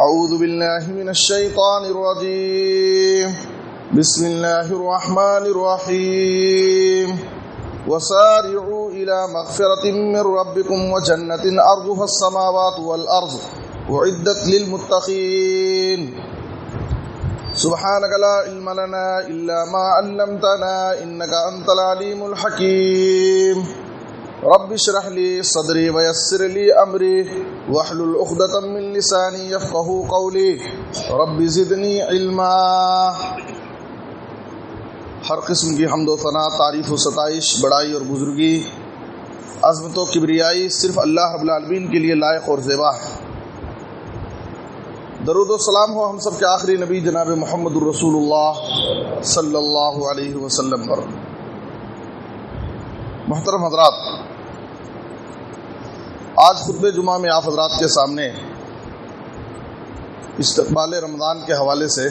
أعوذ بالله من الشيطان الرجيم بسم الله الرحمن الرحيم وسارعوا إلى مغفرة من ربكم وجنة أرضها السماوات والأرض أعدت للمتقين سبحانك لا علم لنا إلا ما علمتنا إنك أنت العليم الحكيم رب اشرح لي صدري ويسر لي أمري واحلل عقدة من لساني يفقهوا قولي رب زدني علما۔ ہر قسم کی حمد و ثنا، تعریف و ستائش، بڑائی اور بزرگی، عظمت و کبریائی صرف اللہ رب العالمین کے لیے لائق اور زیبا ہے۔ درود و سلام ہو ہم سب کے آخری نبی جناب محمد الرسول اللہ صلی اللہ علیہ وسلم پر۔ محترم حضرات، آج خطبہ جمعہ میں آپ حضرات کے سامنے استقبال رمضان کے حوالے سے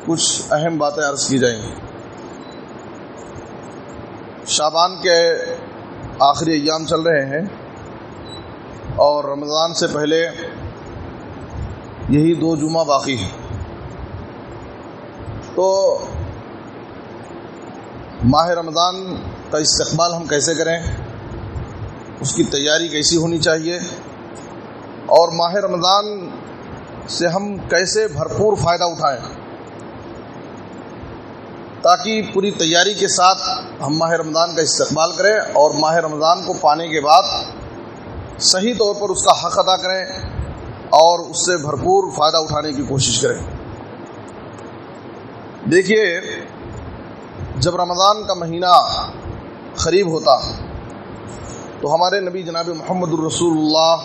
کچھ اہم باتیں عرض کی جائیں گی۔ شعبان کے آخری ایام چل رہے ہیں اور رمضان سے پہلے یہی 2 جمعہ باقی ہیں، تو ماہ رمضان کا استقبال ہم کیسے کریں، اس کی تیاری کیسی ہونی چاہیے، اور ماہ رمضان سے ہم کیسے بھرپور فائدہ اٹھائیں تاکہ پوری تیاری کے ساتھ ہم ماہ رمضان کا استقبال کریں اور ماہ رمضان کو پانے کے بعد صحیح طور پر اس کا حق ادا کریں اور اس سے بھرپور فائدہ اٹھانے کی کوشش کریں۔ دیکھیے، جب رمضان کا مہینہ قریب ہوتا تو ہمارے نبی جناب محمد الرسول اللہ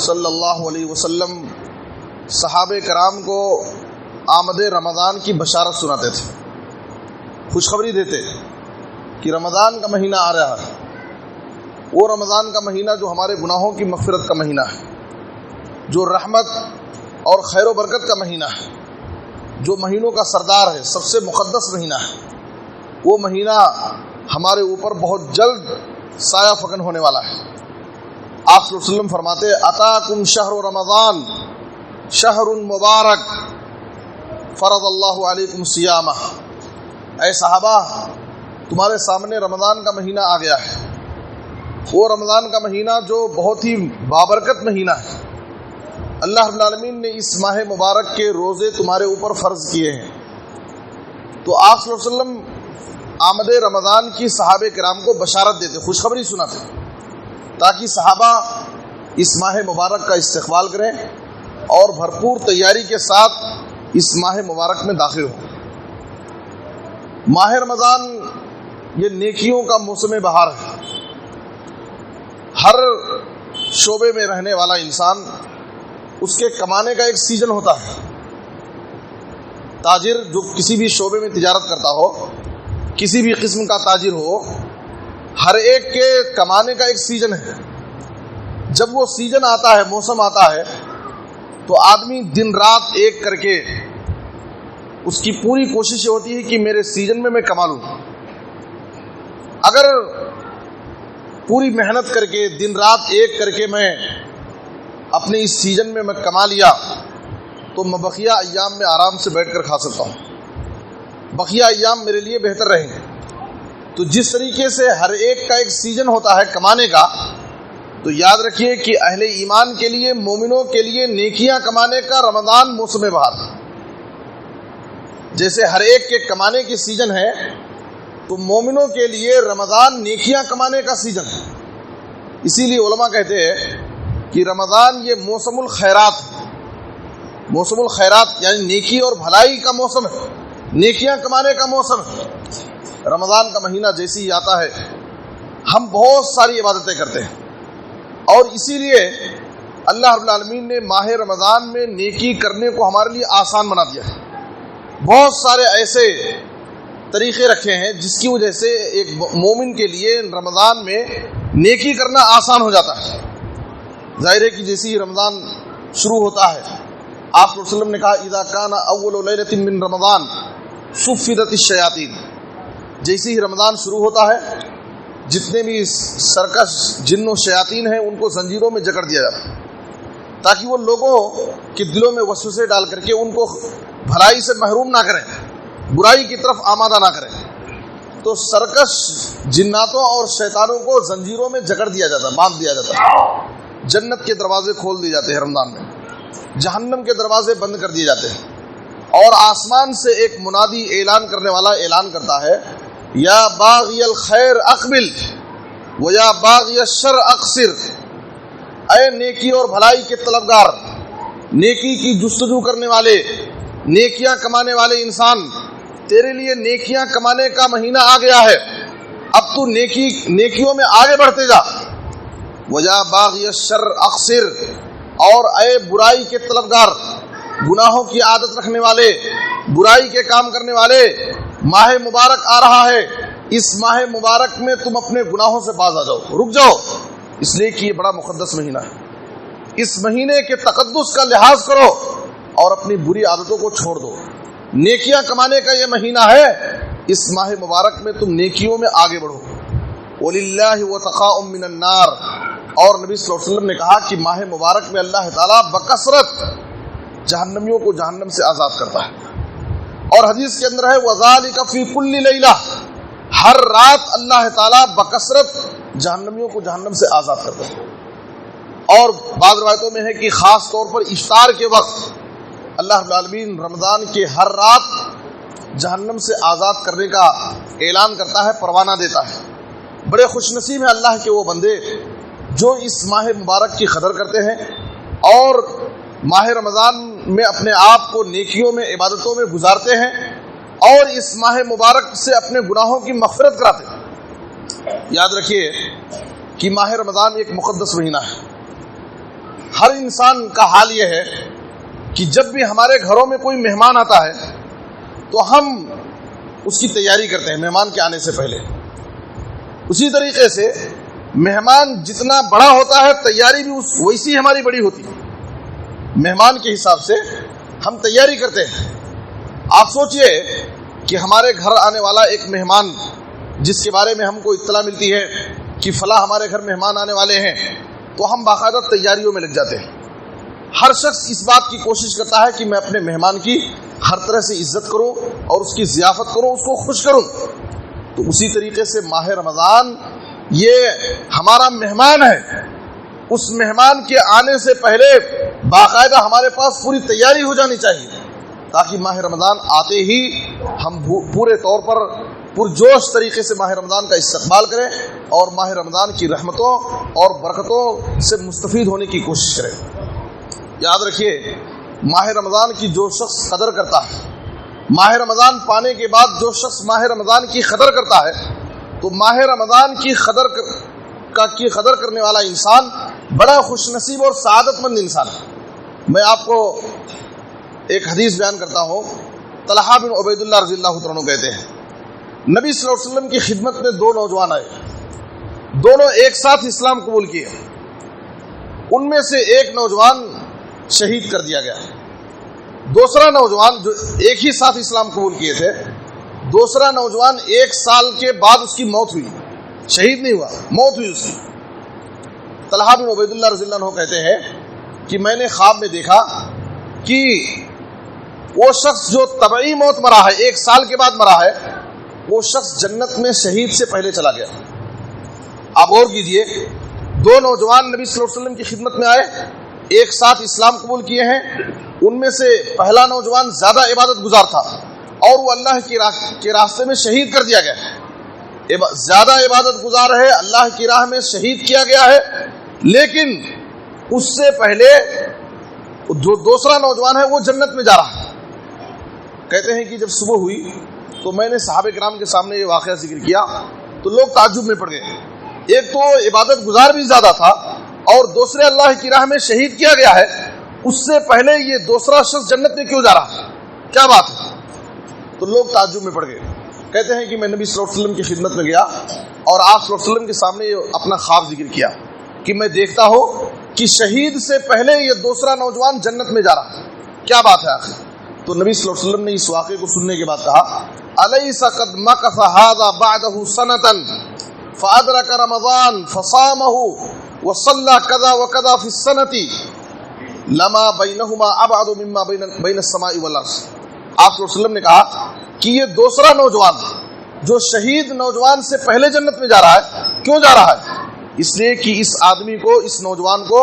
صلی اللہ علیہ وسلم صحابہ کرام کو آمد رمضان کی بشارت سناتے تھے، خوشخبری دیتے کہ رمضان کا مہینہ آ رہا ہے، وہ رمضان کا مہینہ جو ہمارے گناہوں کی مغفرت کا مہینہ ہے، جو رحمت اور خیر و برکت کا مہینہ ہے، جو مہینوں کا سردار ہے، سب سے مقدس مہینہ ہے، وہ مہینہ ہمارے اوپر بہت جلد سایہ فکن ہونے والا ہے۔ آپ صلی اللہ علیہ وسلم فرماتے اتاکم شہر رمضان شہر مبارک فرض اللہ علیکم صیامہ، اے صحابہ تمہارے سامنے رمضان کا مہینہ آ گیا ہے، وہ رمضان کا مہینہ جو بہت ہی بابرکت مہینہ ہے، اللہ رب العالمین نے اس ماہ مبارک کے روزے تمہارے اوپر فرض کیے ہیں۔ تو آپ صلی اللہ علیہ وسلم آمد رمضان کی صحابہ کرام کو بشارت دیتے، خوشخبری سناتے تاکہ صحابہ اس ماہ مبارک کا استقبال کریں اور بھرپور تیاری کے ساتھ اس ماہ مبارک میں داخل ہوں۔ ماہ رمضان یہ نیکیوں کا موسم بہار ہے۔ ہر شعبے میں رہنے والا انسان اس کے کمانے کا ایک سیزن ہوتا ہے۔ تاجر جو کسی بھی شعبے میں تجارت کرتا ہو، کسی بھی قسم کا تاجر ہو، ہر ایک کے کمانے کا ایک سیزن ہے۔ جب وہ سیزن آتا ہے، موسم آتا ہے، تو آدمی دن رات ایک کر کے اس کی پوری کوشش یہ ہوتی ہے کہ میرے سیزن میں کما لوں۔ اگر پوری محنت کر کے دن رات ایک کر کے میں اپنے اس سیزن میں کما لیا تو میں بقیہ ایام میں آرام سے بیٹھ کر کھا سکتا ہوں، بقیہ ایام میرے لیے بہتر رہیں گے۔ تو جس طریقے سے ہر ایک کا ایک سیزن ہوتا ہے کمانے کا، تو یاد رکھیے کہ اہل ایمان کے لیے، مومنوں کے لیے نیکیاں کمانے کا رمضان موسم بہار، جیسے ہر ایک کے کمانے کی سیزن ہے، تو مومنوں کے لیے رمضان نیکیاں کمانے کا سیزن ہے۔ اسی لیے علماء کہتے ہیں کہ رمضان یہ موسم الخیرات، موسم الخیرات یعنی نیکی اور بھلائی کا موسم ہے، نیکیاں کمانے کا موسم ہے۔ رمضان کا مہینہ جیسے ہی آتا ہے ہم بہت ساری عبادتیں کرتے ہیں، اور اسی لیے اللہ رب العالمین نے ماہ رمضان میں نیکی کرنے کو ہمارے لیے آسان بنا دیا ہے۔ بہت سارے ایسے طریقے رکھے ہیں جس کی وجہ سے ایک مومن کے لیے رمضان میں نیکی کرنا آسان ہو جاتا ہے۔ ظاہر ہے کہ جیسے ہی رمضان شروع ہوتا ہے، آپ صلی اللہ علیہ وسلم نے کہا اذا کان اول لیلۃ من رمضان صفدت الشیاطین، جیسے ہی رمضان شروع ہوتا ہے جتنے بھی سرکش جن و شیاطین ہیں ان کو زنجیروں میں جکڑ دیا جاتا ہے۔ تاکہ وہ لوگوں کے دلوں میں وسوسے ڈال کر کے ان کو بھلائی سے محروم نہ کریں، برائی کی طرف آمادہ نہ کریں۔ تو سرکش جناتوں اور شیطانوں کو زنجیروں میں جکڑ دیا جاتا، باندھ دیا جاتا۔ جنت کے دروازے کھول دیے جاتے ہیں رمضان میں، جہنم کے دروازے بند کر دیے جاتے ہیں، اور آسمان سے ایک منادی اعلان کرنے والا اعلان کرتا ہے، یا باغی الخیر اقبل و یا باغی الشر اقصر، اے نیکی اور بھلائی کے طلبگار، نیکی کی جستجو کرنے والے، نیکیاں کمانے والے انسان، تیرے لیے نیکیاں کمانے کا مہینہ آ گیا ہے، اب تو نیکیوں میں آگے بڑھتے جا۔ وجا باغی الشر اقصر، اور اے برائی کے طلبگار، گناہوں کی عادت رکھنے والے، برائی کے کام کرنے والے، ماہ مبارک آ رہا ہے، اس ماہ مبارک میں تم اپنے گناہوں سے باز آ جاؤ، رک جاؤ، اس لیے کہ یہ بڑا مقدس مہینہ ہے۔ اس مہینے کے تقدس کا لحاظ کرو اور اپنی بری عادتوں کو چھوڑ دو۔ نیکیاں کمانے کا یہ مہینہ ہے، اس ماہ مبارک میں تم نیکیوں میں آگے بڑھو۔ وَلِلَّهِ وَتَقَاءٌ مِّنَ النَّارِ، اور نبی صلی اللہ علیہ وسلم نے کہا کہ ماہ مبارک میں اللہ تعالیٰ بکثرت جہنمیوں کو جہنم سے آزاد کرتا ہے۔ اور حدیث کے اندر ہے وَذَلِكَ فِي كُلِّ لَيْلَةٍ، ہر رات اللہ تعالیٰ بکثرت جہنمیوں کو جہنم سے آزاد کرتا ہے۔ اور بعض روایتوں میں ہے کہ خاص طور پر افطار کے وقت اللہ رب العالمین رمضان کے ہر رات جہنم سے آزاد کرنے کا اعلان کرتا ہے، پروانہ دیتا ہے۔ بڑے خوش نصیب ہیں اللہ کے وہ بندے جو اس ماہ مبارک کی قدر کرتے ہیں اور ماہ رمضان میں اپنے آپ کو نیکیوں میں، عبادتوں میں گزارتے ہیں، اور اس ماہ مبارک سے اپنے گناہوں کی مغفرت کراتے ہیں۔ یاد رکھیے کہ ماہ رمضان ایک مقدس مہینہ ہے۔ ہر انسان کا حال یہ ہے کہ جب بھی ہمارے گھروں میں کوئی مہمان آتا ہے تو ہم اس کی تیاری کرتے ہیں مہمان کے آنے سے پہلے۔ اسی طریقے سے مہمان جتنا بڑا ہوتا ہے تیاری بھی ویسی ہماری بڑی ہوتی ہے۔ مہمان کے حساب سے ہم تیاری کرتے ہیں۔ آپ سوچئے کہ ہمارے گھر آنے والا ایک مہمان جس کے بارے میں ہم کو اطلاع ملتی ہے کہ فلاں ہمارے گھر مہمان آنے والے ہیں، تو ہم باقاعدہ تیاریوں میں لگ جاتے ہیں۔ ہر شخص اس بات کی کوشش کرتا ہے کہ میں اپنے مہمان کی ہر طرح سے عزت کروں اور اس کی ضیافت کروں، اس کو خوش کروں۔ تو اسی طریقے سے ماہ رمضان یہ ہمارا مہمان ہے، اس مہمان کے آنے سے پہلے باقاعدہ ہمارے پاس پوری تیاری ہو جانی چاہیے، تاکہ ماہ رمضان آتے ہی ہم پورے طور پر پرجوش طریقے سے ماہ رمضان کا استقبال کریں اور ماہ رمضان کی رحمتوں اور برکتوں سے مستفید ہونے کی کوشش کریں۔ یاد رکھیے، ماہ رمضان کی جو شخص قدر کرتا ہے، ماہ رمضان پانے کے بعد جو شخص ماہ رمضان کی قدر کرتا ہے، تو ماہ رمضان کی قدر کرنے والا انسان بڑا خوش نصیب اور سعادت مند انسان ہے۔ میں آپ کو ایک حدیث بیان کرتا ہوں۔ طلحہ بن عبید اللہ رضی اللہ عنہ کہتے ہیں، نبی صلی اللہ علیہ وسلم کی خدمت میں دو نوجوان آئے، دونوں ایک ساتھ اسلام قبول کیے۔ ان میں سے ایک نوجوان شہید کر دیا گیا، دوسرا نوجوان جو ایک ہی ساتھ اسلام قبول کیے تھے، دوسرا نوجوان 1 سال کے بعد اس کی موت ہوئی، شہید نہیں ہوا، موت ہوئی اس کی۔ طلحہ بن عبید اللہ رضی اللہ عنہ کہتے ہیں کہ میں نے خواب میں دیکھا کہ وہ شخص جو طبعی موت مرا ہے، 1 سال کے بعد مرا ہے، وہ شخص جنت میں شہید سے پہلے چلا گیا۔ آپ غور کیجئے، دو نوجوان نبی صلی اللہ علیہ وسلم کی خدمت میں آئے، ایک ساتھ اسلام قبول کیے ہیں۔ ان میں سے پہلا نوجوان زیادہ عبادت گزار تھا اور وہ اللہ کے راستے میں شہید کر دیا گیا، زیادہ عبادت گزار ہے، اللہ کی راہ میں شہید کیا گیا ہے۔ لیکن اس سے پہلے جو دوسرا نوجوان ہے وہ جنت میں جا رہا ہے۔ کہتے ہیں کہ جب صبح ہوئی تو میں نے صحابہ کرام کے سامنے یہ واقعہ ذکر کیا تو لوگ تعجب میں پڑ گئے۔ ایک تو عبادت گزار بھی زیادہ تھا اور دوسرے اللہ کی راہ میں شہید کیا گیا ہے، اس سے پہلے یہ دوسرا شخص جنت میں کیوں جا رہا ہے؟ کیا بات ہے؟ تو لوگ تعجب میں پڑ گئے۔ کہتے ہیں کہ میں نبی صلی اللہ علیہ وسلم کی خدمت میں گیا اور آپ صلی اللہ علیہ وسلم کے سامنے اپنا خواب ذکر کیا کہ میں دیکھتا ہوں کہ شہید سے پہلے یہ دوسرا نوجوان جنت میں جا رہا ہے، کیا بات ہے آخر؟ تو نبی صلی اللہ علیہ وسلم نے اس واقعے کو سننے کے بعد کہا، الیس قد مکث ھذا بعدہ سنۃ فادرک رمضان فصامہ وصلی کذا وکذا فی السنۃ، لما بینہما ابعد مما بین السماء والارض. آپ صلی اللہ علیہ وسلم نے کہا کہ یہ دوسرا نوجوان جو شہید نوجوان سے پہلے جنت میں جا رہا ہے. کیوں جا رہا ہے؟ اس لیے کہ اس آدمی کو، اس نوجوان کو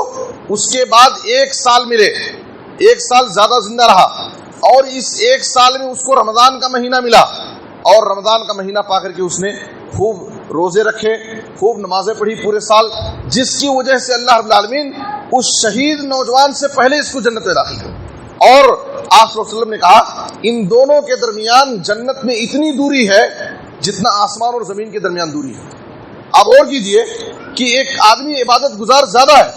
اس کے بعد 1 سال ملے، 1 سال زیادہ زندہ رہا، اور اس 1 سال میں اس کو رمضان کا مہینہ ملا، اور رمضان کا مہینہ پا کر کے اس نے خوب روزے رکھے، خوب نمازیں پڑھی پورے سال، جس کی وجہ سے اللہ رب العالمین اس شہید نوجوان سے پہلے اس کو جنت میں داخل کیا. اور آپ صلی اللہ علیہ وسلم نے کہا ان دونوں کے درمیان جنت میں اتنی دوری ہے جتنا آسمان اور زمین کے درمیان دوری ہے. آپ غور کیجئے کہ ایک آدمی عبادت گزار زیادہ ہے،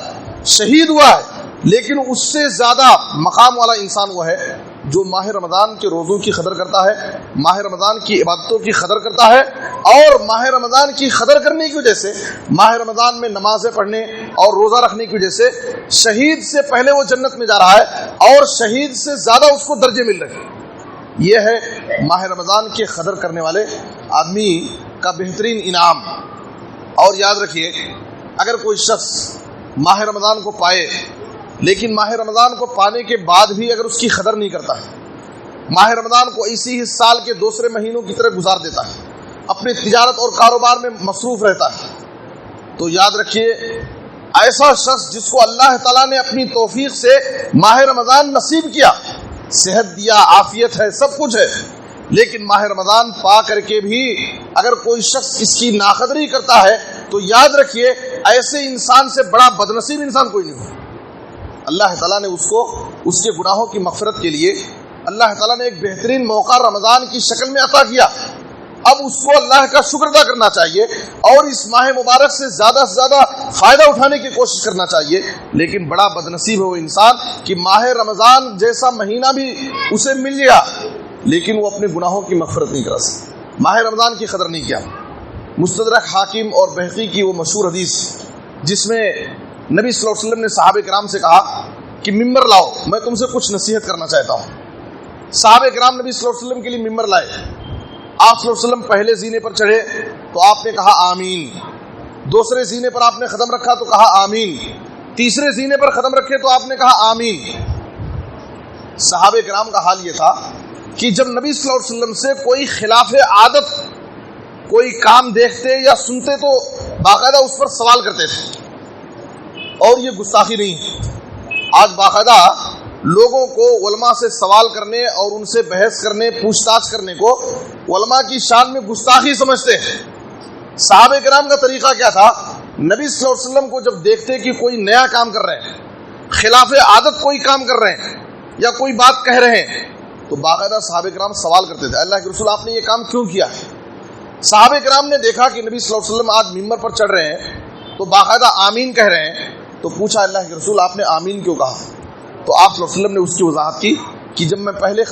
شہید ہوا ہے، لیکن اس سے زیادہ مقام والا انسان وہ ہے جو ماہ رمضان کے روزوں کی قدر کرتا ہے، ماہ رمضان کی عبادتوں کی قدر کرتا ہے، اور ماہ رمضان کی قدر کرنے کی وجہ سے، ماہ رمضان میں نمازیں پڑھنے اور روزہ رکھنے کی وجہ سے شہید سے پہلے وہ جنت میں جا رہا ہے، اور شہید سے زیادہ اس کو درجے مل رہے ہیں. یہ ہے ماہ رمضان کی قدر کرنے والے آدمی کا بہترین انعام. اور یاد رکھیے، اگر کوئی شخص ماہ رمضان کو پائے لیکن ماہ رمضان کو پانے کے بعد بھی اگر اس کی قدر نہیں کرتا ہے، ماہ رمضان کو ایسی ہی سال کے دوسرے مہینوں کی طرح گزار دیتا ہے، اپنی تجارت اور کاروبار میں مصروف رہتا ہے، تو یاد رکھیے ایسا شخص جس کو اللہ تعالیٰ نے اپنی توفیق سے ماہ رمضان نصیب کیا، صحت دیا، عافیت ہے، سب کچھ ہے، لیکن ماہ رمضان پا کر کے بھی اگر کوئی شخص اس کی ناقدری کرتا ہے تو یاد رکھیے ایسے انسان سے بڑا بدنصیب انسان کوئی نہیں ہو. اللہ تعالیٰ نے اس کو اس کے گناہوں کی مغفرت کے لیے اللہ تعالیٰ نے ایک بہترین موقع رمضان کی شکل میں عطا کیا. اب اس کو اللہ کا شکر ادا کرنا چاہیے اور اس ماہ مبارک سے زیادہ فائدہ اٹھانے کی کوشش کرنا چاہیے. لیکن بڑا بدنصیب ہے وہ انسان کہ ماہ رمضان جیسا مہینہ بھی اسے مل گیا لیکن وہ اپنے گناہوں کی مغفرت نہیں کرا سکتا، ماہ رمضان کی قدر نہیں کیا. مستدرک حاکم اور بہقی کی وہ مشہور حدیث جس میں نبی صلی اللہ علیہ وسلم نے صحابہ کرام سے کہا کہ ممبر لاؤ، میں تم سے کچھ نصیحت کرنا چاہتا ہوں. صحابہ کرام نبی صلی اللہ علیہ وسلم کے لیے ممبر لائے. آپ صلی اللہ علیہ وسلم پہلے زینے پر چڑھے تو آپ نے کہا آمین، دوسرے زینے پر آپ نے قدم رکھا تو کہا آمین، تیسرے زینے پر قدم رکھے تو آپ نے کہا آمین. صحابہ کرام کا حال یہ تھا کہ جب نبی صلی اللہ علیہ وسلم سے کوئی خلاف عادت کوئی کام دیکھتے یا سنتے تو باقاعدہ اس پر سوال کرتے تھے، اور یہ گستاخی نہیں ہے. آج باقاعدہ لوگوں کو علماء سے سوال کرنے اور ان سے بحث کرنے، پوچھ تاچھ کرنے کو علماء کی شان میں گستاخی سمجھتے ہیں. صحابہ کرام کا طریقہ کیا تھا؟ نبی صلی اللہ علیہ وسلم کو جب دیکھتے کہ کوئی نیا کام کر رہے ہیں، خلاف عادت کوئی کام کر رہے ہیں یا کوئی بات کہہ رہے ہیں، تو باقاعدہ صحابہ کرام سوال کرتے تھے اللہ کے رسول آپ نے یہ کام کیوں کیا ہے؟ صحابہ کرام نے دیکھا کہ نبی صلی اللہ علیہ وسلم آج ممبر پر چڑھ رہے ہیں تو باقاعدہ آمین کہہ رہے ہیں، تو پوچھا اللہ کے رسول آپ نے آمین کیوں کہا؟ تو آپ صلی اللہ علیہ وسلم نے اس کی وضاحت کی کہ جب میں پہلے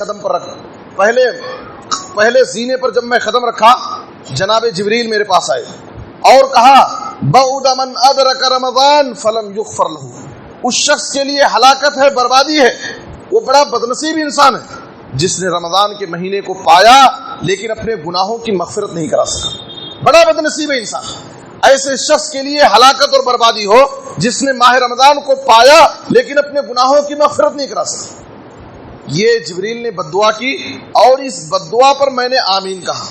زینے پر جب میں قدم رکھا جناب جبریل میرے پاس آئے اور کہا بعد من ادرک رمضان فلم یغفر له، اس شخص کے لیے ہلاکت ہے، بربادی ہے، وہ بڑا بدنصیب انسان ہے جس نے رمضان کے مہینے کو پایا لیکن اپنے گناہوں کی مغفرت نہیں کرا سکا. بڑا بدنصیب ہے انسان. ایسے شخص کے لیے ہلاکت اور بربادی ہو جس نے ماہ رمضان کو پایا لیکن اپنے گناہوں کی مغفرت نہیں کرا سکا. یہ جبریل نے بد دعا کی اور اس بد دعا پر میں نے آمین کہا.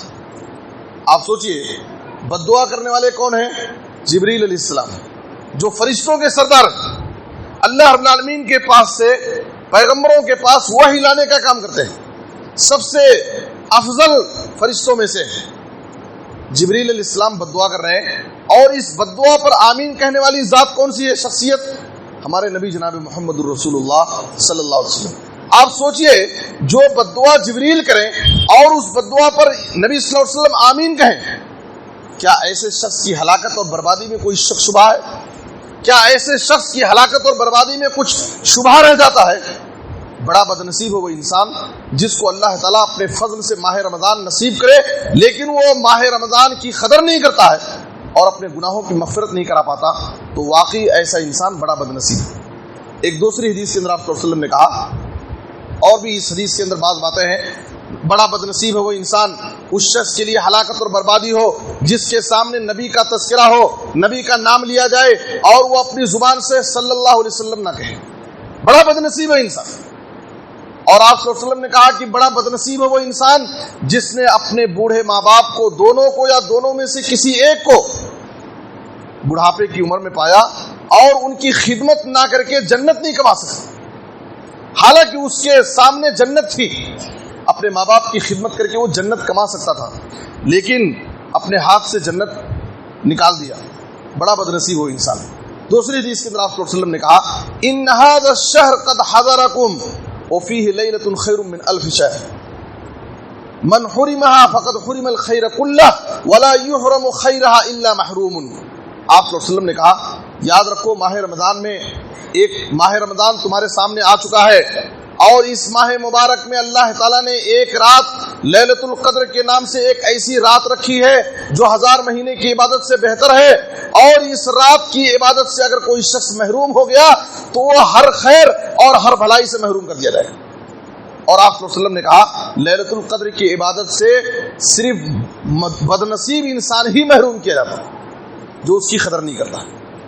آپ سوچئے بد دعا کرنے والے کون ہیں؟ جبریل علیہ السلام، جو فرشتوں کے سردار اللہ رب العالمین کے پاس سے پیغمبروں کے پاس وحی لانے کا کام کرتے ہیں، سب سے افضل فرشتوں میں سے. جبریل علیہ السلام بد دعا کر رہے ہیں اور اس بد دعا پر آمین کہنے والی ذات کون سی ہے؟ شخصیت ہمارے نبی جناب محمد الرسول اللہ صلی اللہ علیہ وسلم. آپ سوچئے جو بد دعا جبریل کریں اور اس بد دعا پر نبی صلی اللہ علیہ وسلم آمین کہیں، کیا ایسے شخص کی ہلاکت اور بربادی میں کوئی شک شبہ ہے؟ کیا ایسے شخص کی ہلاکت اور بربادی میں کچھ شبہ رہ جاتا ہے؟ بڑا بدنصیب ہے وہ انسان جس کو اللہ تعالیٰ اپنے فضل سے ماہ رمضان نصیب کرے لیکن وہ ماہ رمضان کی قدر نہیں کرتا ہے اور اپنے گناہوں کی مغفرت نہیں کرا پاتا، تو واقعی ایسا انسان بڑا بدنصیب ہے. ایک دوسری حدیث کے اندر آپ صلی اللہ علیہ وسلم نے کہا، اور بھی اس حدیث کے اندر بعض باتیں ہیں، بڑا بدنصیب ہے وہ انسان، اس شخص کے لیے ہلاکت اور بربادی ہو جس کے سامنے نبی کا تذکرہ ہو، نبی کا نام لیا جائے اور وہ اپنی زبان سے صلی اللہ علیہ وسلم نہ کہے. بڑا بدنصیب ہے انسان. اور آپ صلی اللہ علیہ وسلم نے کہا کہ بڑا بدنصیب ہے وہ انسان جس نے اپنے بوڑھے ماں باپ کو، دونوں کو یا دونوں میں سے کسی ایک کو، بڑھاپے کی عمر میں پایا اور ان کی خدمت نہ کر کے جنت نہیں کما سکا. حالانکہ اس کے سامنے جنت تھی، اپنے ماں باپ کی خدمت کر کے وہ جنت کما سکتا تھا، لیکن اپنے ہاتھ سے جنت نکال دیا. بڑا بدنصیب وہ انسان. دوسری حدیث کے اندر آپ صلی اللہ علیہ وسلم نے کہا ان هذا الشهر قد حضركم وفيه ليلة خير من 1000 شهر من حرمها فقد حرم الخير كله ولا يحرم خيرها الا محروم. آپ صلی اللہ علیہ وسلم نے کہا یاد رکھو ماہ رمضان میں ایک ماہ رمضان تمہارے سامنے آ چکا ہے، اور اس ماہ مبارک میں اللہ تعالیٰ نے ایک رات لیلۃ القدر کے نام سے ایک ایسی رات رکھی ہے جو 1000 مہینے کی عبادت سے بہتر ہے، اور اس رات کی عبادت سے اگر کوئی شخص محروم ہو گیا تو وہ ہر خیر اور ہر بھلائی سے محروم کر دیا جائے. اور آپ صلی اللہ علیہ وسلم نے کہا لیلۃ القدر کی عبادت سے صرف بدنصیب انسان ہی محروم کیا جاتا ہے جو اس کی قدر نہیں کرتا.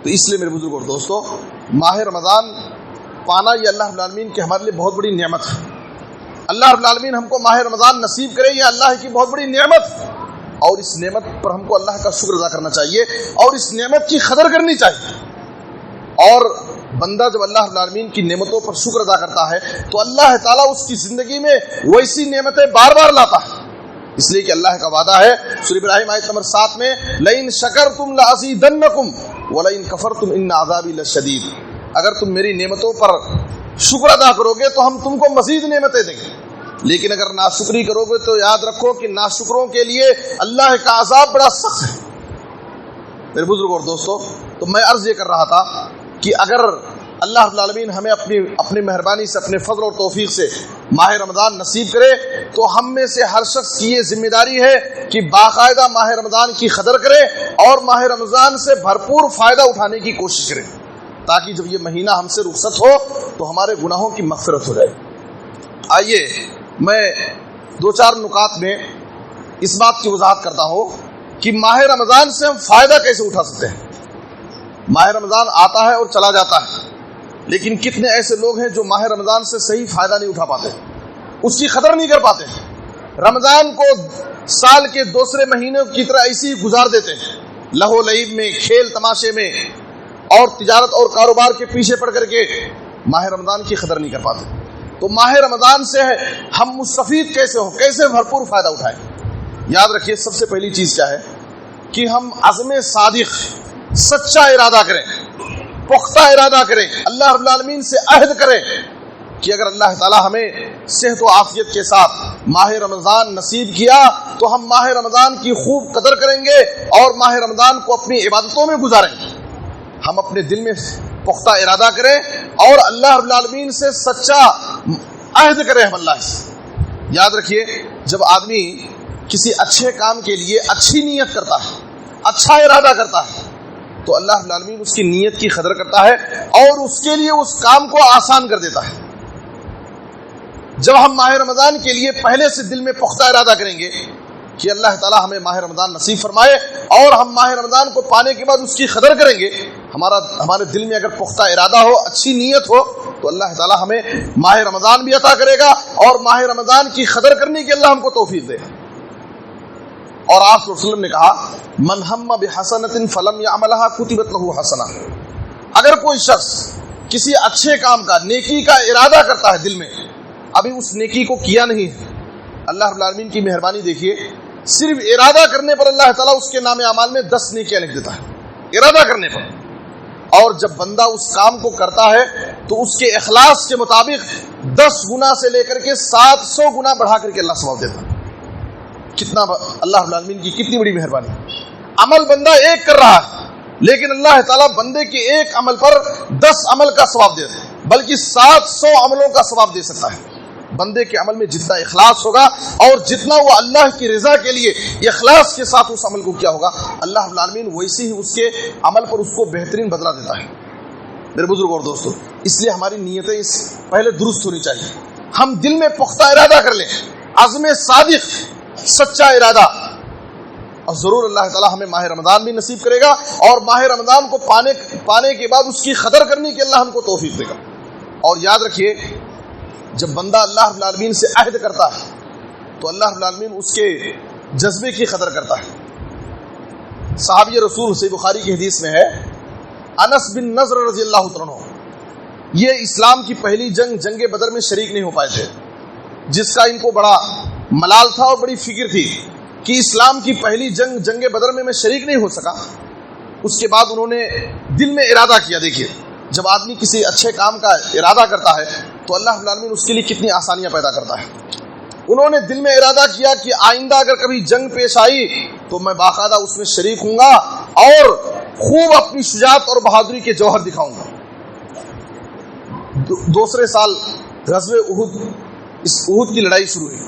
تو اس لیے میرے بزرگ اور دوستو، ماہ رمضان پانا یہ اللہ رب العالمین کی ہمارے لیے بہت بڑی نعمت ہے. اللہ رب العالمین ہم کو ماہ رمضان نصیب کرے، یہ اللہ کی بہت بڑی نعمت، اور اس نعمت پر ہم کو اللہ کا شکر ادا کرنا چاہیے اور اس نعمت کی قدر کرنی چاہیے. اور بندہ جب اللہ رب العالمین کی نعمتوں پر شکر ادا کرتا ہے تو اللہ تعالیٰ اس کی زندگی میں ویسی نعمتیں بار بار لاتا ہے، اس لیے کہ اللہ کا وعدہ ہے سورہ ابراہیم آیت نمبر 7 میں لئن شکرتم لازیدنکم ولئن کفرتم ان عذابی لشدید. اگر تم میری نعمتوں پر شکر ادا کرو گے تو ہم تم کو مزید نعمتیں دیں گے، لیکن اگر ناشکری کرو گے تو یاد رکھو کہ ناشکروں کے لیے اللہ کا عذاب بڑا سخت ہے. میرے بزرگ اور دوستو، تو میں عرض یہ کر رہا تھا کہ اگر اللہ رب العالمین ہمیں اپنی مہربانی سے، اپنے فضل اور توفیق سے ماہ رمضان نصیب کرے تو ہم میں سے ہر شخص کی یہ ذمہ داری ہے کہ باقاعدہ ماہ رمضان کی قدر کرے اور ماہ رمضان سے بھرپور فائدہ اٹھانے کی کوشش کرے، تاکہ جب یہ مہینہ ہم سے رخصت ہو تو ہمارے گناہوں کی مغفرت ہو جائے. آئیے میں 2-4 نکات میں اس بات کی وضاحت کرتا ہوں کہ ماہ رمضان سے ہم فائدہ کیسے اٹھا سکتے ہیں. ماہ رمضان آتا ہے اور چلا جاتا ہے، لیکن کتنے ایسے لوگ ہیں جو ماہ رمضان سے صحیح فائدہ نہیں اٹھا پاتے، اس کی قدر نہیں کر پاتے. رمضان کو سال کے دوسرے مہینوں کی طرح ایسے ہی گزار دیتے ہیں، لہو لعب میں، کھیل تماشے میں اور تجارت اور کاروبار کے پیچھے پڑ کر کے ماہ رمضان کی قدر نہیں کر پاتے. تو ماہ رمضان سے ہم مستفید کیسے ہوں، کیسے بھرپور فائدہ اٹھائیں. یاد رکھیے سب سے پہلی چیز کیا ہے کہ ہم عزم صادق، سچا ارادہ کریں، پختہ ارادہ کریں، اللہ رب العالمین سے عہد کریں کہ اگر اللہ تعالی ہمیں صحت و عافیت کے ساتھ ماہ رمضان نصیب کیا تو ہم ماہ رمضان کی خوب قدر کریں گے اور ماہ رمضان کو اپنی عبادتوں میں گزاریں گے. ہم اپنے دل میں پختہ ارادہ کریں اور اللہ رب العالمین سے سچا عہد کریں ہم اللہ سے. یاد رکھیے جب آدمی کسی اچھے کام کے لیے اچھی نیت کرتا ہے، اچھا ارادہ کرتا ہے، تو اللہ رب العالمین اس کی نیت کی قدر کرتا ہے اور اس کے لیے اس کام کو آسان کر دیتا ہے. جب ہم ماہ رمضان کے لیے پہلے سے دل میں پختہ ارادہ کریں گے کہ اللہ تعالیٰ ہمیں ماہ رمضان نصیب فرمائے اور ہم ماہ رمضان کو پانے کے بعد اس کی قدر کریں گے، ہمارے دل میں اگر پختہ ارادہ ہو، اچھی نیت ہو، تو اللہ تعالیٰ ہمیں ماہ رمضان بھی عطا کرے گا اور ماہ رمضان کی قدر کرنے کی اللہ ہم کو توفیق دے. اور آپ صلی اللہ علیہ وسلم نے کہا من ہم بحسنۃ فلم یعملها کتبت له حسنہ. اگر کوئی شخص کسی اچھے کام کا، نیکی کا ارادہ کرتا ہے دل میں، ابھی اس نیکی کو کیا نہیں ہے، اللہ رب العالمین کی مہربانی دیکھیے، صرف ارادہ کرنے پر اللہ تعالیٰ اس کے نام اعمال میں 10 نیکیاں لکھ دیتا ہے، ارادہ کرنے پر. اور جب بندہ اس کام کو کرتا ہے تو اس کے اخلاص کے مطابق 10 گنا سے لے کر کے 700 گنا بڑھا کر کے اللہ ثواب دیتا ہے. کتنا اللہ رب العالمین کی کتنی بڑی مہربانی. عمل بندہ ایک کر رہا ہے لیکن اللہ تعالیٰ بندے کے ایک عمل پر 10 عمل کا ثواب دے دے، بلکہ 700 عملوں کا ثواب دے سکتا ہے. بندے کے عمل میں جتنا اخلاص ہوگا اور جتنا وہ اللہ کی رضا کے لیے اخلاص کے ساتھ اس عمل کو کیا ہوگا، اللہ رب العالمین ویسے ہی اس کے عمل پر اس کو بہترین بدلہ دیتا ہے. میرے بزرگ اور دوستو، اس لیے ہماری نیتیں پہلے درست ہونی چاہیے. ہم دل میں پختہ ارادہ کر لیں، عزم صادق، سچا ارادہ، اور ضرور اللہ تعالیٰ ہمیں ماہ رمضان بھی نصیب کرے گا اور ماہ رمضان کو پانے کے بعد اس کی قدر کرنے کی اللہ ہم کو توفیق دے گا. اور یاد رکھیے جب بندہ اللہ رب العالمین سے عہد کرتا ہے تو اللہ رب العالمین اس کے جذبے کی قدر کرتا ہے۔ صحابی رسول صحیح بخاری کی حدیث میں ہے، انس بن نضر رضی اللہ عنہ یہ اسلام کی پہلی جنگ بدر میں شریک نہیں ہو پائے تھے، جس کا ان کو بڑا ملال تھا اور بڑی فکر تھی کہ اسلام کی پہلی جنگ بدر میں شریک نہیں ہو سکا۔ اس کے بعد انہوں نے دل میں ارادہ کیا۔ دیکھیے جب آدمی کسی اچھے کام کا ارادہ کرتا ہے تو اللہ رب العالمین اس کے لیے کتنی آسانیاں پیدا کرتا ہے۔ انہوں نے دل میں ارادہ کیا کہ آئندہ اگر کبھی جنگ پیش آئی تو میں باقاعدہ اس میں شریک ہوں گا اور خوب اپنی شجاعت اور بہادری کے جوہر دکھاؤں گا۔ دوسرے سال غزوہ احد کی لڑائی شروع ہوئی۔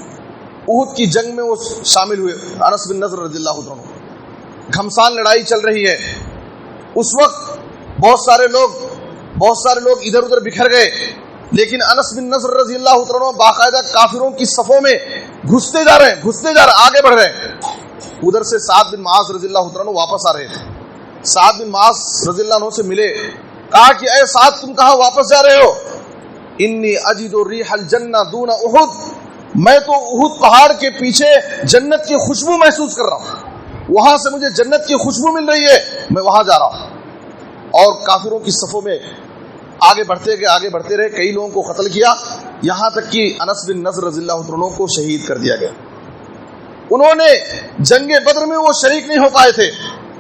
احد کی جنگ میں وہ شامل ہوئے، انس بن نضر رضی اللہ عنہ۔ گھمسان لڑائی چل رہی ہے۔ اس وقت بہت سارے لوگ ادھر ادھر بکھر گئے، لیکن انس بن نضر رضی اللہ عنہ باقاعدہ کافروں کی صفوں میں گھستے جا رہے ہیں، آگے بڑھ رہے ہیں۔ ادھر سے سعد بن معاذ رضی اللہ عنہ واپس آ رہے تھے۔ سعد بن معاذ رضی اللہ عنہ سے ملے، کہا کہ اے سعد تم کہاں واپس جا رہے ہو؟ انی اجد ریح الجنہ دون احد، میں تو احد پہاڑ کے پیچھے جنت کی خوشبو محسوس کر رہا ہوں، وہاں سے مجھے جنت کی خوشبو مل رہی ہے، میں وہاں جا رہا ہوں۔ اور کافروں کی صفوں میں آگے بڑھتے رہے، کئی لوگوں کو قتل کیا، یہاں تک کہ انس بن نضر رضی اللہ عنہ کو شہید کر دیا گیا۔ انہوں نے جنگ بدر میں وہ شریک نہیں ہو پائے تھے،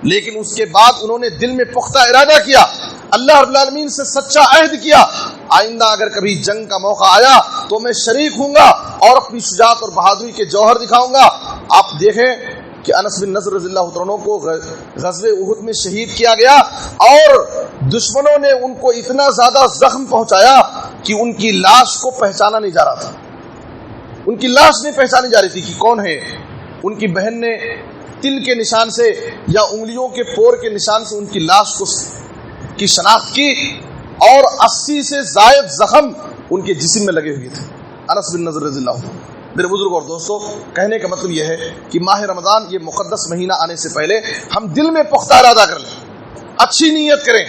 لیکن اس کے بعد انہوں نے دل میں پختہ ارادہ کیا، اللہ رب العالمین سے سچا عہد کیا، آئندہ اگر کبھی جنگ کا موقع آیا تو میں شریک ہوں گا اور اپنی شجاعت اور بہادری کے جوہر دکھاؤں گا۔ آپ دیکھیں کہ انس بن نضر رضی اللہ عنہ کو غزوہ احد میں شہید کیا گیا اور دشمنوں نے ان کو اتنا زیادہ زخم پہنچایا کہ ان کی لاش کو پہچانا نہیں جا رہا تھا، ان کی لاش نہیں پہچانی جا رہی تھی کہ کون ہے۔ ان کی بہن نے تل کے نشان سے یا انگلیوں کے پور کے نشان سے ان کی لاش کی شناخت کی، اور 80 سے زائد زخم ان کے جسم میں لگے ہوئے تھے۔ انس بن نضر رضی اللہ عنہ۔ میرے بزرگ اور دوستو، کہنے کا مطلب یہ ہے کہ ماہ رمضان یہ مقدس مہینہ آنے سے پہلے ہم دل میں پختہ ارادہ کر لیں، اچھی نیت کریں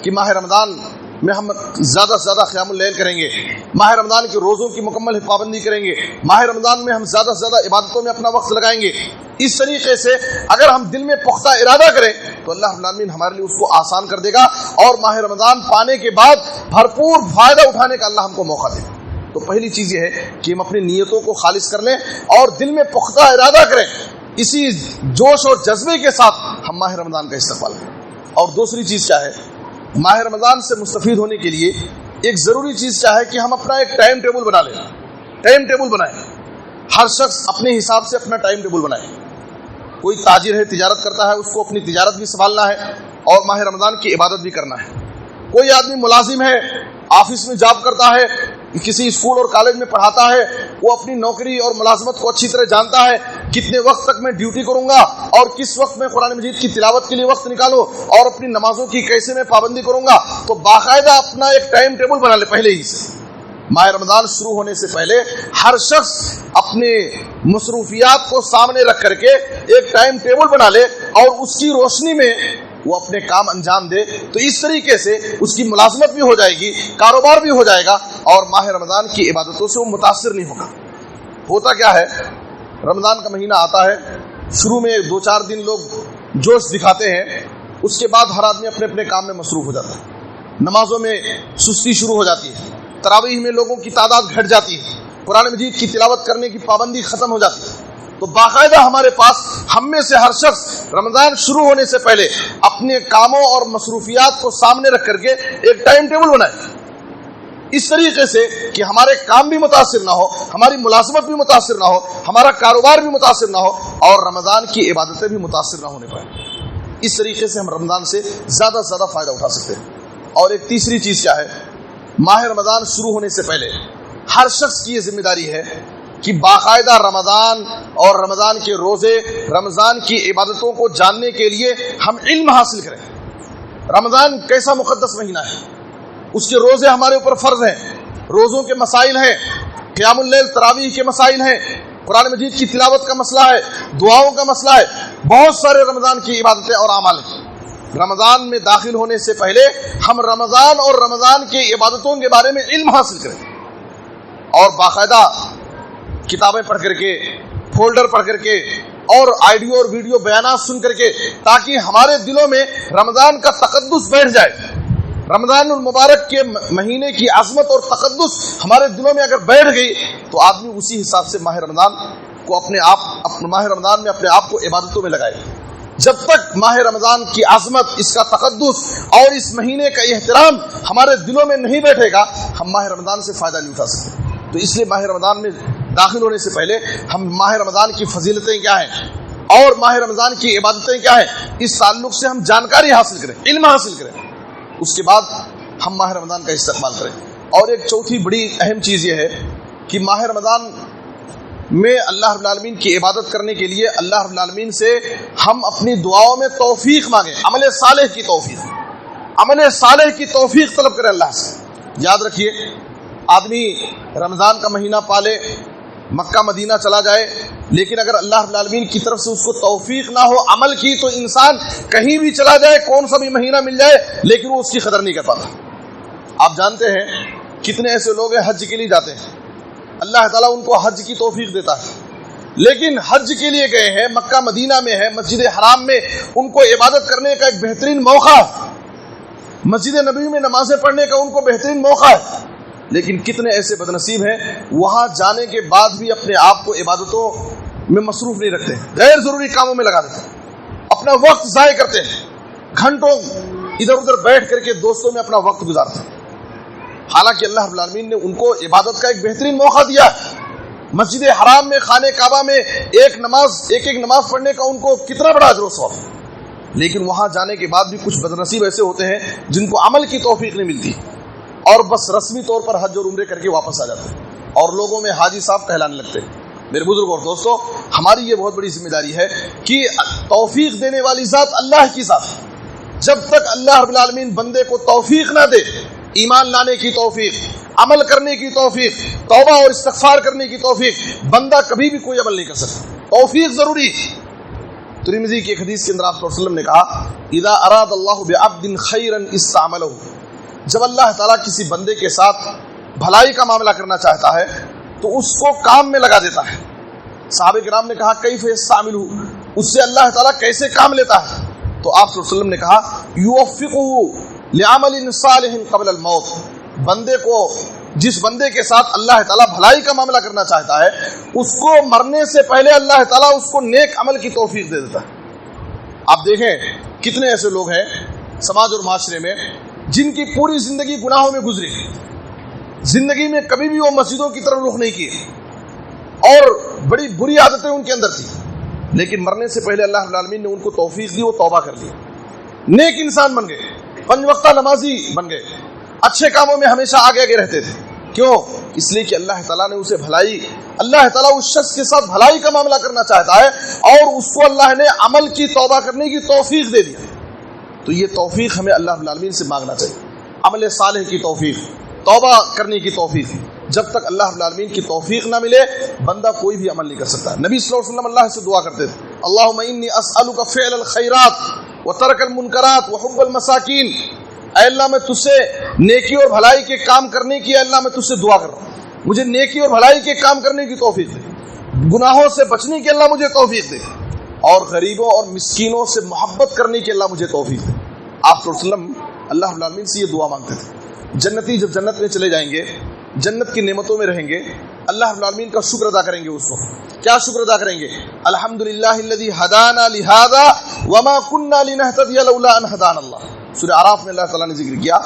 کہ ماہ رمضان میں ہم زیادہ سے زیادہ قیام اللیل کریں گے، ماہ رمضان کے روزوں کی مکمل پابندی کریں گے، ماہ رمضان میں ہم زیادہ سے زیادہ عبادتوں میں اپنا وقت لگائیں گے۔ اس طریقے سے اگر ہم دل میں پختہ ارادہ کریں تو اللہ رب العالمین ہمارے لیے اس کو آسان کر دے گا، اور ماہ رمضان پانے کے بعد بھرپور فائدہ اٹھانے کا اللہ ہم کو موقع دے گا۔ تو پہلی چیز یہ ہے کہ ہم اپنی نیتوں کو خالص کر لیں اور دل میں پختہ ارادہ کریں، اسی جوش اور جذبے کے ساتھ ہم ماہ رمضان کا استقبال کریں۔ اور دوسری چیز کیا ہے؟ ماہ رمضان سے مستفید ہونے کے لیے ایک ضروری چیز کیا ہے کہ ہم اپنا ایک ٹائم ٹیبل بنا لیں، ٹائم ٹیبل بنائیں۔ ہر شخص اپنے حساب سے اپنا ٹائم ٹیبل بنائے۔ کوئی تاجر ہے، تجارت کرتا ہے، اس کو اپنی تجارت بھی سنبھالنا ہے اور ماہ رمضان کی عبادت بھی کرنا ہے۔ کوئی آدمی ملازم ہے، آفس میں جاب کرتا ہے، کسی اسکول اور کالج میں پڑھاتا ہے، وہ اپنی نوکری اور ملازمت کو اچھی طرح جانتا ہے، کتنے وقت تک میں ڈیوٹی کروں گا اور کس وقت میں قرآن مجید کی تلاوت کے لیے وقت نکالوں اور اپنی نمازوں کی کیسے میں پابندی کروں گا۔ تو باقاعدہ اپنا ایک ٹائم ٹیبل بنا لے پہلے ہی سے۔ ماہ رمضان شروع ہونے سے پہلے ہر شخص اپنے مصروفیات کو سامنے رکھ کر کے ایک ٹائم ٹیبل بنا لے اور اس کی روشنی میں وہ اپنے کام انجام دے، تو اس طریقے سے اس کی ملازمت بھی ہو جائے گی، کاروبار بھی ہو جائے گا، اور ماہ رمضان کی عبادتوں سے وہ متاثر نہیں ہوگا۔ ہوتا کیا ہے، رمضان کا مہینہ آتا ہے، شروع میں 2-4 دن لوگ جوش دکھاتے ہیں، اس کے بعد ہر آدمی اپنے اپنے کام میں مصروف ہو جاتا ہے، نمازوں میں سستی شروع ہو جاتی ہے، تراویح میں لوگوں کی تعداد گھٹ جاتی ہے، قرآن مجید کی تلاوت کرنے کی پابندی ختم ہو جاتی ہے۔ تو باقاعدہ ہمارے پاس ہم میں سے ہر شخص رمضان شروع ہونے سے پہلے اپنے کاموں اور مصروفیات کو سامنے رکھ کر کے ایک ٹائم ٹیبل بنائے، اس طریقے سے کہ ہمارے کام بھی متاثر نہ ہو، ہماری ملازمت بھی متاثر نہ ہو، ہمارا کاروبار بھی متاثر نہ ہو، اور رمضان کی عبادتیں بھی متاثر نہ ہونے پائیں۔ اس طریقے سے ہم رمضان سے زیادہ سے زیادہ فائدہ اٹھا سکتے ہیں۔ اور ایک تیسری چیز کیا ہے، ماہ رمضان شروع ہونے سے پہلے ہر شخص کی یہ ذمہ داری ہے کہ باقاعدہ رمضان اور رمضان کے روزے، رمضان کی عبادتوں کو جاننے کے لیے ہم علم حاصل کریں۔ رمضان کیسا مقدس مہینہ ہے، اس کے روزے ہمارے اوپر فرض ہیں، روزوں کے مسائل ہیں، قیام اللیل تراویح کے مسائل ہیں، قرآن مجید کی تلاوت کا مسئلہ ہے، دعاؤں کا مسئلہ ہے، بہت سارے رمضان کی عبادتیں اور اعمال ہیں۔ رمضان میں داخل ہونے سے پہلے ہم رمضان اور رمضان کی عبادتوں کے بارے میں علم حاصل کریں اور باقاعدہ کتابیں پڑھ کر کے، فولڈر پڑھ کر کے اور آڈیو اور ویڈیو بیانات سن کر کے، تاکہ ہمارے دلوں میں رمضان کا تقدس بیٹھ جائے. رمضان المبارک کے مہینے کی عظمت اور تقدس ہمارے دلوں میں اگر بیٹھ گئی تو آدمی اسی حساب سے ماہ رمضان میں اپنے آپ کو عبادتوں میں لگائے. جب تک ماہ رمضان کی عظمت، اس کا تقدس اور اس مہینے کا احترام ہمارے دلوں میں نہیں بیٹھے گا، ہم ماہ رمضان سے فائدہ نہیں اٹھا سکتے. تو اس لیے ماہ رمضان میں داخل ہونے سے پہلے ہم ماہ رمضان کی فضیلتیں کیا ہیں اور ماہ رمضان کی عبادتیں کیا ہیں، اس تعلق سے ہم جانکاری حاصل کریں، علم حاصل کریں. اس کے بعد ہم ماہ رمضان کا استقبال کریں. اور ایک چوتھی بڑی اہم چیز یہ ہے کہ ماہ رمضان میں اللہ رب العالمین کی عبادت کرنے کے لیے اللہ رب العالمین سے ہم اپنی دعاؤں میں توفیق مانگیں، عمل صالح کی توفیق طلب کریں اللہ سے. یاد رکھیے، آدمی رمضان کا مہینہ پالے، مکہ مدینہ چلا جائے، لیکن اگر اللہ رب العالمین کی طرف سے اس کو توفیق نہ ہو عمل کی، تو انسان کہیں بھی چلا جائے، کون سا بھی مہینہ مل جائے، لیکن وہ اس کی قدر نہیں کر پاتا. آپ جانتے ہیں کتنے ایسے لوگ ہیں حج کے لیے جاتے ہیں، اللہ تعالیٰ ان کو حج کی توفیق دیتا ہے، لیکن حج کے لیے گئے ہیں، مکہ مدینہ میں ہے، مسجد حرام میں ان کو عبادت کرنے کا ایک بہترین موقع ہے، مسجد نبوی میں نمازیں پڑھنے کا ان کو بہترین موقع ہے، لیکن کتنے ایسے بد نصیب ہیں وہاں جانے کے بعد بھی اپنے آپ کو عبادتوں میں مصروف نہیں رکھتے، غیر ضروری کاموں میں لگا دیتے ہیں، اپنا وقت ضائع کرتے ہیں، گھنٹوں ادھر ادھر بیٹھ کر کے دوستوں میں اپنا وقت گزارتے ہیں. حالانکہ اللہ رب العالمین نے ان کو عبادت کا ایک بہترین موقع دیا ہے. مسجد حرام میں، خانہ کعبہ میں ایک نماز پڑھنے کا ان کو کتنا بڑا اجر و ثواب، لیکن وہاں جانے کے بعد بھی کچھ بد نصیب ایسے ہوتے ہیں جن کو عمل کی توفیق نہیں ملتی اور بس رسمی طور پر حج اور عمرے کر کے واپس آ جاتے ہیں اور لوگوں میں حاجی صاحب کہلانے لگتے ہیں. میرے بزرگ اور دوستو، ہماری یہ بہت بڑی ذمہ داری ہے کہ توفیق دینے والی ذات اللہ کی ذات ہے. جب تک اللہ رب العالمین بندے کو توفیق نہ دے، ایمان لانے کی توفیق، عمل کرنے کی توفیق، توبہ اور استغفار کرنے کی توفیق، بندہ کبھی بھی کوئی عمل نہیں کر سکتا. توفیق ضروری. ترمذی کی ایک حدیث کے اندر آپ صلی اللہ علیہ وسلم نے کہا، اذا اراد اللہ بعبد خیرا استعملہ، جب اللہ تعالیٰ کسی بندے کے ساتھ بھلائی کا معاملہ کرنا چاہتا ہے تو اس کو کام میں لگا دیتا ہے. صحابہ کرام نے کہا کیف یستعملہ، اس سے اللہ تعالیٰ کیسے کام لیتا ہے؟ تو آپ صلی اللہ علیہ وسلم نے کہا یوفقہ لعمل صالح قبل الموت، بندے کو، جس بندے کے ساتھ اللہ تعالیٰ بھلائی کا معاملہ کرنا چاہتا ہے اس کو مرنے سے پہلے اللہ تعالیٰ اس کو نیک عمل کی توفیق دے دیتا ہے. آپ دیکھیں کتنے ایسے لوگ ہیں سماج اور معاشرے میں جن کی پوری زندگی گناہوں میں گزری، زندگی میں کبھی بھی وہ مسجدوں کی طرف رخ نہیں کیے اور بڑی بری عادتیں ان کے اندر تھی، لیکن مرنے سے پہلے اللہ رب العالمین نے ان کو توفیق دی، وہ توبہ کر لی، نیک انسان بن گئے، 5 وقتہ نمازی بن گئے، اچھے کاموں میں ہمیشہ آگے رہتے تھے. کیوں؟ اس لیے کہ اللہ تعالیٰ نے اسے بھلائی، اللہ تعالیٰ اس شخص کے ساتھ بھلائی کا معاملہ کرنا چاہتا ہے اور اس کو اللہ نے عمل کی توبہ کرنے کی توفیق دے دیا. تو یہ توفیق ہمیں اللہ رب العالمین سے مانگنا چاہیے، عمل صالح کی توفیق، توبہ کرنے کی توفیق. جب تک اللہ رب العالمین کی توفیق نہ ملے بندہ کوئی بھی عمل نہیں کر سکتا. نبی صلی اللہ علیہ وسلم اللہ سے دعا کرتے تھے، اللہم انی اسألک فعل الخیرات وترک المنکرات وحب المساکین، اے اللہ میں تجھ سے نیکی اور بھلائی کے کام کرنے کی، اللہ میں تجھ سے دعا کر رہا ہوں، مجھے نیکی اور بھلائی کے کام کرنے کی توفیق دے، گناہوں سے بچنے کی اللہ مجھے توفیق دے، اور غریبوں اور مسکینوں سے محبت کرنے کی اللہ مجھے توفیق دے. آپ صلی اللہ علیہ وسلم اللہ رب العالمین سے یہ دعا مانگتے تھے. جنتی جب جنت میں چلے جائیں گے، جنت کی نعمتوں میں رہیں گے، اللہ رب العالمین کا شکر ادا کریں گے. اس وقت کیا شکر ادا کریں گے؟ الحمدللہ الذی ہدانا لہذا وما كنا لنہتدی لولا ان ہدانا اللہ. سورہ اعراف میں اللہ تعالیٰ نے ذکر کیا،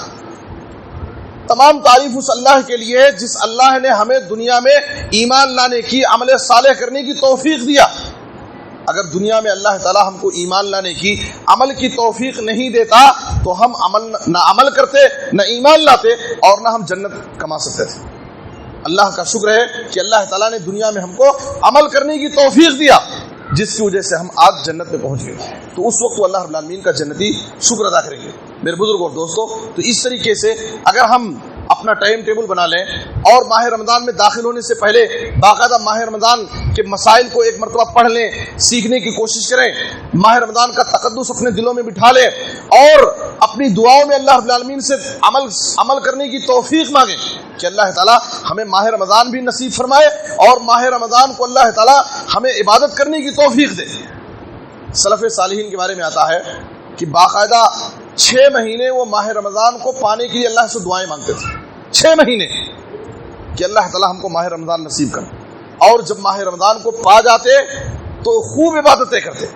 تمام تعریف اس اللہ کے لیے ہے جس اللہ نے ہمیں دنیا میں ایمان لانے کی، عمل صالح کرنے کی توفیق دیا. اگر دنیا میں اللہ تعالیٰ ہم کو ایمان لانے کی، عمل کی توفیق نہیں دیتا تو ہم نہ عمل کرتے، نہ ایمان لاتے، اور نہ ہم جنت کما سکتے تھے. اللہ کا شکر ہے کہ اللہ تعالیٰ نے دنیا میں ہم کو عمل کرنے کی توفیق دیا، جس کی وجہ سے ہم آج جنت میں پہنچ گئے. تو اس وقت اللہ رب العالمین کا جنتی شکر ادا کریں گے. میرے بزرگ اور دوستو، تو اس طریقے سے اگر ہم اپنا ٹائم ٹیبل بنا لیں اور ماہ رمضان میں داخل ہونے سے پہلے باقاعدہ ماہ رمضان کے مسائل کو ایک مرتبہ پڑھ لیں، سیکھنے کی کوشش کریں، ماہ رمضان کا تقدس اپنے دلوں میں بٹھا لیں اور اپنی دعاؤں میں اللہ رب العالمین سے عمل کرنے کی توفیق مانگیں کہ اللہ تعالیٰ ہمیں ماہ رمضان بھی نصیب فرمائے اور ماہ رمضان کو اللہ تعالیٰ ہمیں عبادت کرنے کی توفیق دے۔ سلف صالحین کے بارے میں آتا ہے کہ باقاعدہ 6 مہینے وہ ماہ رمضان کو پانے کے لیے اللہ سے دعائیں مانگتے تھے، 6 مہینے کہ اللہ تعالیٰ ہم کو ماہ رمضان نصیب کر، اور جب ماہ رمضان کو پا جاتے تو خوب عبادتیں کرتے،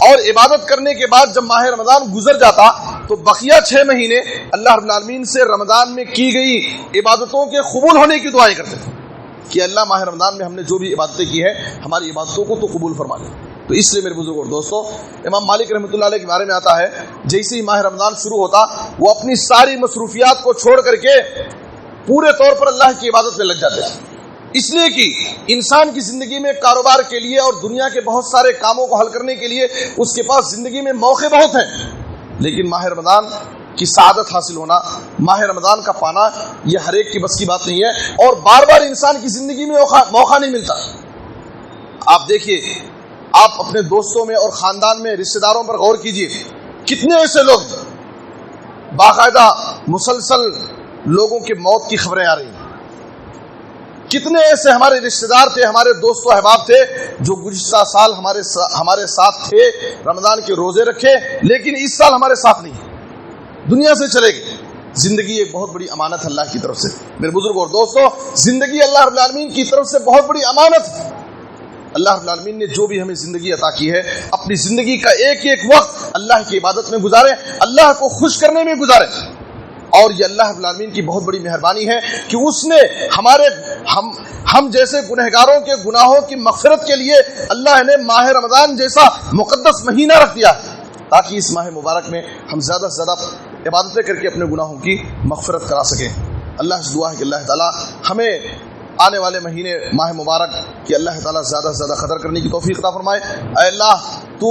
اور عبادت کرنے کے بعد جب ماہ رمضان گزر جاتا تو بقیہ 6 مہینے اللہ رب العالمین سے رمضان میں کی گئی عبادتوں کے قبول ہونے کی دعائیں کرتے تھے کہ اللہ ماہ رمضان میں ہم نے جو بھی عبادتیں کی ہیں ہماری عبادتوں کو تو قبول فرما لے۔ تو اس لیے میرے بزرگ اور دوستو، امام مالک رحمۃ اللہ علیہ کے بارے میں آتا ہے جیسے ہی ماہ رمضان شروع ہوتا وہ اپنی ساری مصروفیات کو چھوڑ کر کے پورے طور پر اللہ کی عبادت میں لگ جاتے ہیں، اس لیے کہ انسان کی زندگی میں کاروبار کے لیے اور دنیا کے بہت سارے کاموں کو حل کرنے کے لیے اس کے پاس زندگی میں موقع بہت ہیں، لیکن ماہ رمضان کی سعادت حاصل ہونا، ماہ رمضان کا پانا، یہ ہر ایک کی بس کی بات نہیں ہے، اور بار بار انسان کی زندگی میں موقع نہیں ملتا۔ آپ دیکھیے، آپ اپنے دوستوں میں اور خاندان میں رشتہ داروں پر غور کیجیے، کتنے ایسے لوگ باقاعدہ مسلسل لوگوں کے موت کی خبریں آ رہی ہیں، کتنے ایسے ہمارے رشتہ دار تھے، ہمارے دوست و احباب تھے جو گزشتہ سال ہمارے ساتھ تھے، رمضان کے روزے رکھے، لیکن اس سال ہمارے ساتھ نہیں، دنیا سے چلے گئے۔ زندگی ایک بہت بڑی امانت ہے اللہ کی طرف سے میرے بزرگ اور دوستو، زندگی اللہ رب العالمین کی طرف سے بہت بڑی امانت ہے۔ اللہ رب العالمین نے جو بھی ہمیں زندگی عطا کی ہے، اپنی زندگی کا ایک ایک وقت اللہ کی عبادت میں گزارے، اللہ کو خوش کرنے میں گزارے، اور یہ اللہ رب العالمین کی بہت بڑی مہربانی ہے کہ اس نے ہم جیسے گنہگاروں کے گناہوں کی مغفرت کے لیے اللہ نے ماہ رمضان جیسا مقدس مہینہ رکھ دیا تاکہ اس ماہ مبارک میں ہم زیادہ سے زیادہ عبادتیں کر کے اپنے گناہوں کی مغفرت کرا سکیں۔ اللہ سے دعا ہے کہ اللہ تعالیٰ ہمیں آنے والے مہینے ماہ مبارک کی اللہ تعالیٰ زیادہ سے زیادہ قدر کرنے کی توفیق عطا فرمائے۔ اے اللہ، تو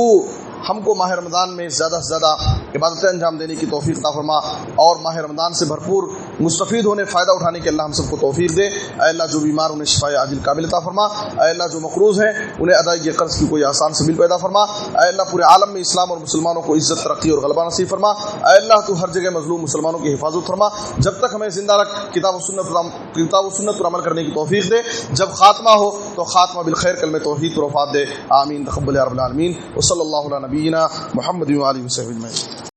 ہم کو ماہ رمضان میں زیادہ سے زیادہ عبادتیں انجام دینے کی توفیق عطا فرما، اور ماہ رمضان سے بھرپور مستفید ہونے، فائدہ اٹھانے کی اللہ ہم سب کو توفیق دے۔ اے اللہ، جو بیمار انہیں شفائے عاجل کامل عطا فرما۔ اے اللہ، جو مقروض ہیں انہیں ادائیگی قرض کی کوئی آسان سبیل پیدا فرما۔ اے اللہ، پورے عالم میں اسلام اور مسلمانوں کو عزت، ترقی اور غلبہ نصیب فرما۔ اے اللہ، تو ہر جگہ مظلوم مسلمانوں کی حفاظت فرما، جب تک ہمیں زندہ رکھ، کتاب و سنت پر عمل کرنے کی توفیق دے، جب خاتمہ ہو تو خاتمہ بالخیر، کلمہ توحید پر وفات دے۔ آمین، تقبل یا رب العالمین، وصلی اللہ علی نبینا محمد و آلہ وصحبہ اجمعین۔